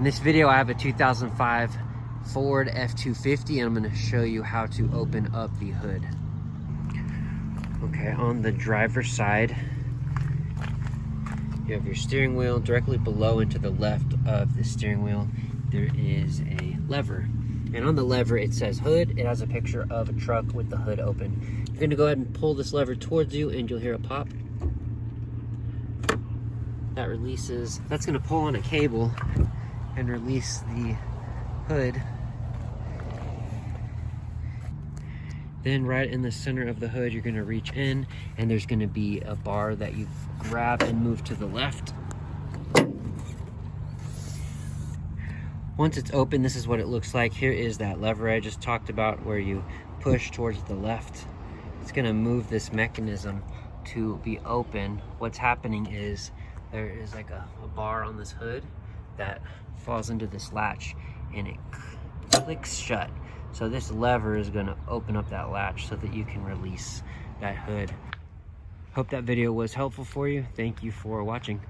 In this video, I have a 2005 Ford F250, and I'm going to show you how to open up the hood. Okay, on the driver's side, you have your steering wheel. Directly below and to the left of the steering wheel, there is a lever. And on the lever, it says hood. It has a picture of a truck with the hood open. You're going to go ahead and pull this lever towards you, and you'll hear a pop. That releases, that's going to pull on a cable and release the hood. Then right in the center of the hood, you're going to reach in, and there's going to be a bar that you grab and move to the left. Once it's open, this is what it looks like. Here is that lever I just talked about where you push towards the left. It's going to move this mechanism to be open. What's happening is there is like a bar on this hood that falls into this latch, and it clicks shut. So this lever is going to open up that latch so that you can release that hood. Hope that video was helpful for you. Thank you for watching.